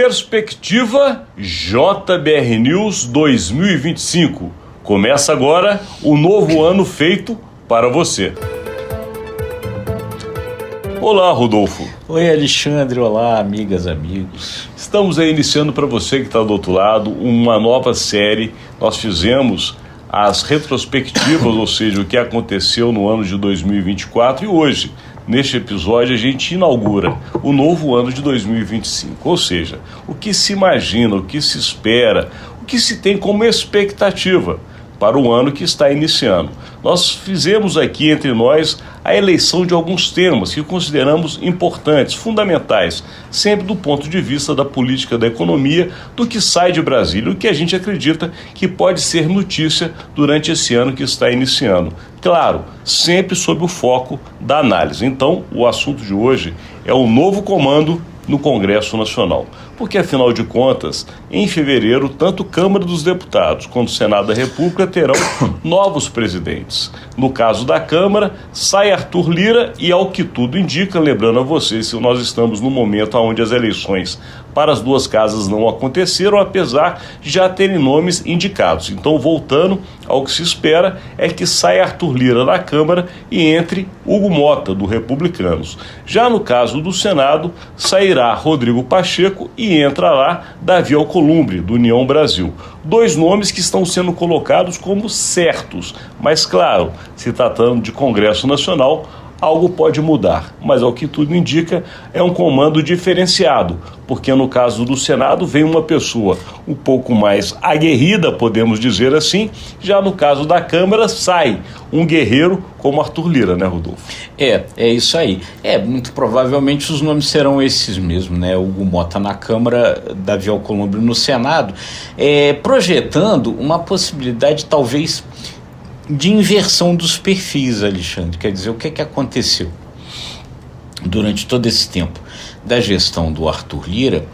Perspectiva JBR News 2025. Começa agora o novo ano feito para você. Olá, Rodolfo. Oi, Alexandre. Olá, amigas, amigos. Estamos aí iniciando para você que está do outro lado uma nova série. Nós fizemos as retrospectivas, ou seja, o que aconteceu no ano de 2024 e hoje, neste episódio, a gente inaugura o novo ano de 2025, ou seja, o que se imagina, o que se espera, o que se tem como expectativa para o ano que está iniciando. Nós fizemos aqui entre nós a eleição de alguns temas que consideramos importantes, fundamentais, sempre do ponto de vista da política da economia, do que sai de Brasília, o que a gente acredita que pode ser notícia durante esse ano que está iniciando. Claro, sempre sob o foco da análise. Então, o assunto de hoje é o novo comando no Congresso Nacional. Porque, afinal de contas, em fevereiro, tanto Câmara dos Deputados quanto Senado da República terão novos presidentes. No caso da Câmara, sai Arthur Lira e, ao que tudo indica, lembrando a vocês, se nós estamos no momento onde as eleições para as duas casas não aconteceram, apesar de já terem nomes indicados. Então, voltando ao que se espera, é que saia Arthur Lira da Câmara e entre Hugo Mota, do Republicanos. Já no caso do Senado, sairá Rodrigo Pacheco e entra lá Davi Alcolumbre, do União Brasil. Dois nomes que estão sendo colocados como certos, mas claro, se tratando de Congresso Nacional, algo pode mudar, mas ao que tudo indica é um comando diferenciado, porque no caso do Senado vem uma pessoa um pouco mais aguerrida, podemos dizer assim, já no caso da Câmara sai um guerreiro como Arthur Lira, né, Rodolfo? É isso aí. Muito provavelmente os nomes serão esses mesmo, né? Hugo Mota na Câmara, Davi Alcolumbre no Senado, projetando uma possibilidade talvez de inversão dos perfis, Alexandre. Quer dizer, o que aconteceu durante todo esse tempo da gestão do Arthur Lira?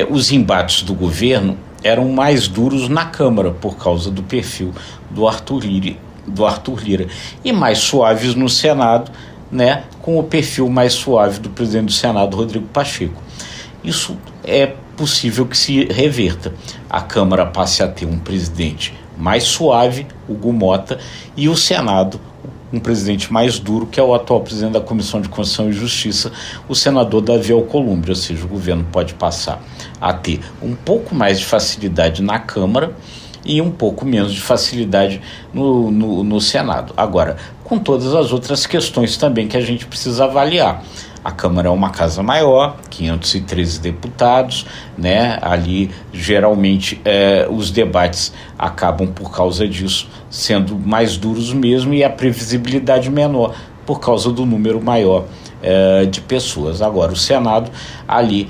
Os embates do governo eram mais duros na Câmara por causa do perfil do Arthur Lira e mais suaves no Senado, né, com o perfil mais suave do presidente do Senado, Rodrigo Pacheco. Isso é possível que se reverta. A Câmara passe a ter um presidente mais suave, Hugo Mota, e o Senado, um presidente mais duro, que é o atual presidente da Comissão de Constituição e Justiça, o senador Davi Alcolumbre. Ou seja, o governo pode passar a ter um pouco mais de facilidade na Câmara e um pouco menos de facilidade no Senado. Agora, com todas as outras questões também que a gente precisa avaliar. A Câmara é uma casa maior, 513 deputados, né? Ali geralmente os debates acabam por causa disso sendo mais duros mesmo e a previsibilidade menor por causa do número maior de pessoas. Agora o Senado ali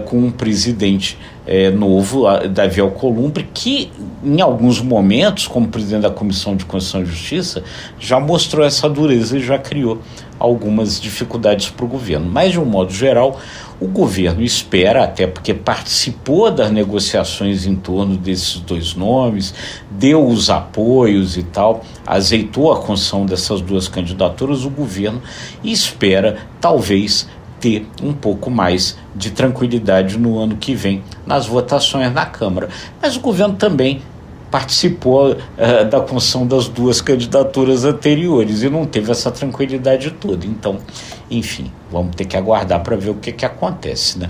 com um presidente novo, Davi Alcolumbre, que em alguns momentos, como presidente da Comissão de Constituição e Justiça, já mostrou essa dureza e já criou algumas dificuldades para o governo. Mas, de um modo geral, o governo espera, até porque participou das negociações em torno desses dois nomes, deu os apoios e tal, azeitou a construção dessas duas candidaturas, o governo espera, talvez, ter um pouco mais de tranquilidade no ano que vem nas votações na Câmara. Mas o governo também participou da construção das duas candidaturas anteriores e não teve essa tranquilidade toda. Então, enfim, vamos ter que aguardar para ver o que acontece, né?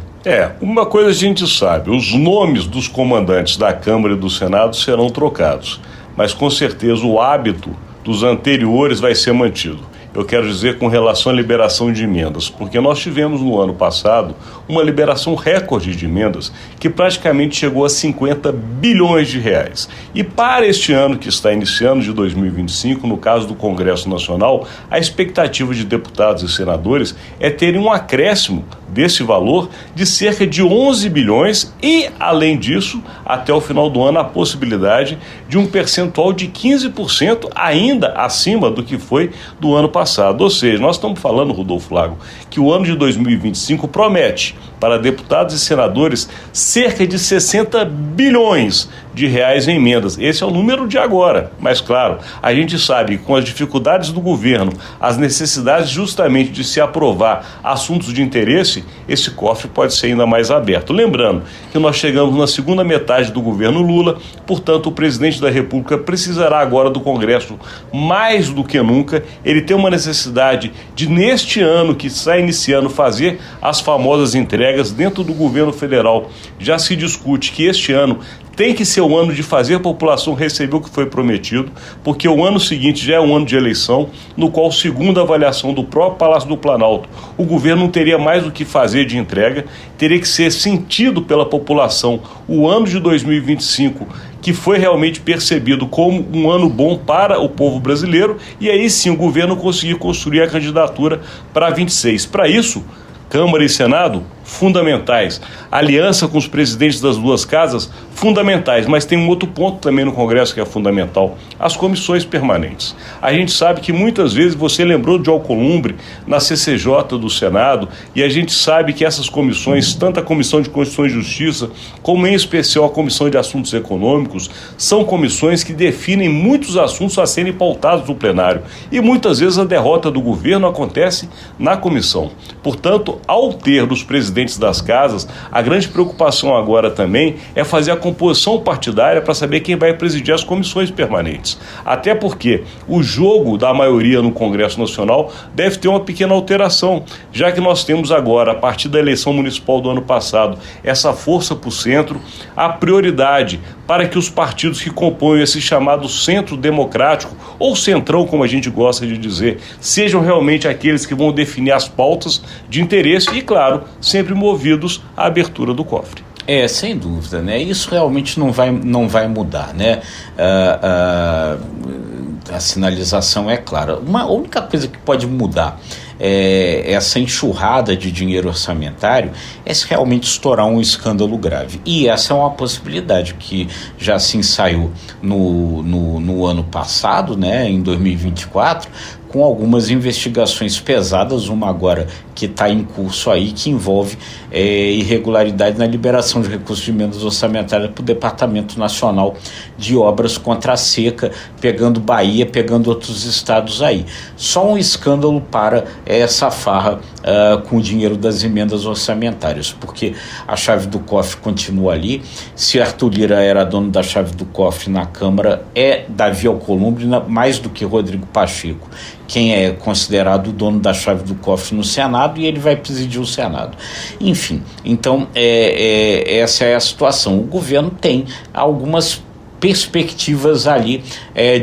Uma coisa a gente sabe, os nomes dos comandantes da Câmara e do Senado serão trocados, mas com certeza o hábito dos anteriores vai ser mantido. Eu quero dizer com relação à liberação de emendas, porque nós tivemos no ano passado uma liberação recorde de emendas que praticamente chegou a 50 bilhões de reais. E para este ano que está iniciando, de 2025, no caso do Congresso Nacional, a expectativa de deputados e senadores é terem um acréscimo desse valor de cerca de 11 bilhões e, além disso, até o final do ano, a possibilidade de um percentual de 15% ainda acima do que foi do ano passado. Ou seja, nós estamos falando, Rodolfo Lago, que o ano de 2025 promete promete para deputados e senadores cerca de 60 bilhões de reais em emendas. Esse é o número de agora, mas claro, a gente sabe que com as dificuldades do governo, as necessidades justamente de se aprovar assuntos de interesse, esse cofre pode ser ainda mais aberto. Lembrando que nós chegamos na segunda metade do governo Lula, portanto o presidente da República precisará agora do Congresso mais do que nunca. Ele tem uma necessidade de, neste ano que está iniciando, fazer as famosas entregas dentro do governo federal. Já se discute que este ano tem que ser o ano de fazer a população receber o que foi prometido, porque o ano seguinte já é um ano de eleição, no qual, segundo a avaliação do próprio Palácio do Planalto, o governo não teria mais o que fazer de entrega, teria que ser sentido pela população o ano de 2025, que foi realmente percebido como um ano bom para o povo brasileiro, e aí sim o governo conseguir construir a candidatura para 26. Para isso, Câmara e Senado, fundamentais. Aliança com os presidentes das duas casas, fundamentais. Mas tem um outro ponto também no Congresso que é fundamental: as comissões permanentes. A gente sabe que muitas vezes você lembrou de Alcolumbre na CCJ do Senado, e a gente sabe que essas comissões, tanto a Comissão de Constituição e Justiça, como em especial a Comissão de Assuntos Econômicos, são comissões que definem muitos assuntos a serem pautados no plenário. E muitas vezes a derrota do governo acontece na comissão. Portanto, ao ter dos presidentes das casas, a grande preocupação agora também é fazer a composição partidária para saber quem vai presidir as comissões permanentes. Até porque o jogo da maioria no Congresso Nacional deve ter uma pequena alteração, já que nós temos agora, a partir da eleição municipal do ano passado, essa força para o centro, a prioridade para que os partidos que compõem esse chamado centro democrático, ou centrão, como a gente gosta de dizer, sejam realmente aqueles que vão definir as pautas de interesse e, claro, sempre movidos à abertura do cofre. Sem dúvida, né? Isso realmente não vai mudar, né? A sinalização é clara. A única coisa que pode mudar essa enxurrada de dinheiro orçamentário é se realmente estourar um escândalo grave. E essa é uma possibilidade que já se ensaiou no ano passado, né, em 2024, com algumas investigações pesadas, uma agora que está em curso aí, que envolve irregularidade na liberação de recursos de emendas orçamentárias para o Departamento Nacional de Obras contra a Seca, pegando Bahia, pegando outros estados aí. Só um escândalo para essa farra com o dinheiro das emendas orçamentárias, porque a chave do cofre continua ali. Se Arthur Lira era dono da chave do cofre na Câmara, é Davi Alcolumbre, mais do que Rodrigo Pacheco, quem é considerado o dono da chave do cofre no Senado, e ele vai presidir o Senado. Enfim, então essa é a situação. O governo tem algumas perspectivas ali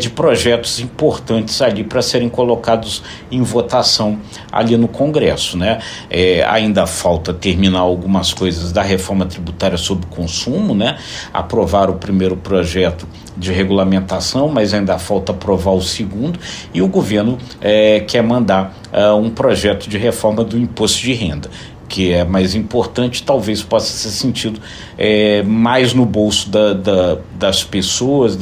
de projetos importantes ali para serem colocados em votação ali no Congresso, né? Ainda falta terminar algumas coisas da reforma tributária sobre consumo, né? Aprovar o primeiro projeto de regulamentação, mas ainda falta aprovar o segundo, e o governo quer mandar um projeto de reforma do imposto de renda, que é mais importante, talvez possa ser sentido mais no bolso das pessoas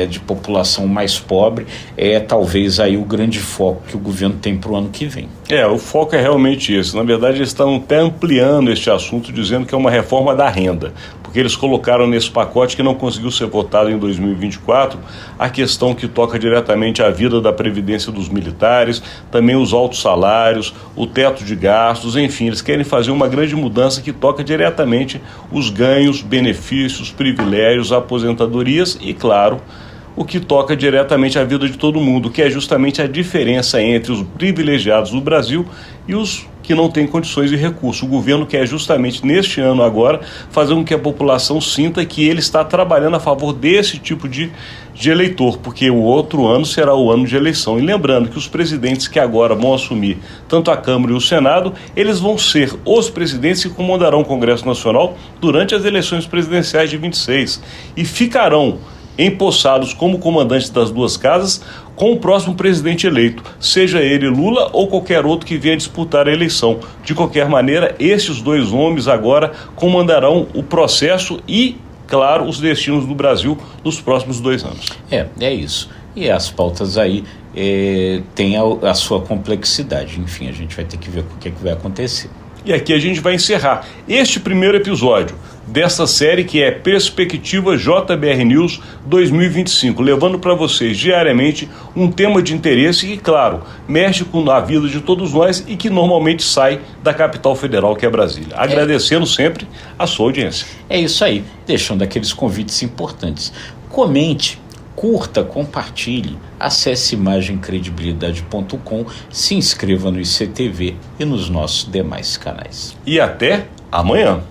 de população mais pobre, talvez aí o grande foco que o governo tem para o ano que vem. O foco é realmente esse. Na verdade, eles estão até ampliando este assunto, dizendo que é uma reforma da renda, porque eles colocaram nesse pacote, que não conseguiu ser votado em 2024, a questão que toca diretamente à vida da previdência dos militares, também os altos salários, o teto de gastos, enfim, eles querem fazer uma grande mudança que toca diretamente os ganhos, benefícios, privilégios, aposentadorias e, claro, o que toca diretamente à vida de todo mundo, que é justamente a diferença entre os privilegiados do Brasil e os que não têm condições e recursos. O governo quer justamente neste ano agora fazer com que a população sinta que ele está trabalhando a favor desse tipo de eleitor, porque o outro ano será o ano de eleição. E lembrando que os presidentes que agora vão assumir tanto a Câmara e o Senado, eles vão ser os presidentes que comandarão o Congresso Nacional durante as eleições presidenciais de 26 e ficarão empossados como comandantes das duas casas com o próximo presidente eleito, seja ele Lula ou qualquer outro que venha disputar a eleição. De qualquer maneira, esses dois homens agora comandarão o processo e, claro, os destinos do Brasil nos próximos 2 anos. É isso. E as pautas aí têm a sua complexidade. Enfim, a gente vai ter que ver o que vai acontecer. E aqui a gente vai encerrar este primeiro episódio dessa série que é Perspectiva JBR News 2025, levando para vocês diariamente um tema de interesse que, claro, mexe com a vida de todos nós e que normalmente sai da capital federal, que é Brasília. Agradecendo sempre a sua audiência. É isso aí, deixando aqueles convites importantes. Comente, curta, compartilhe, acesse imagemcredibilidade.com, se inscreva no ICTV e nos nossos demais canais. E até amanhã.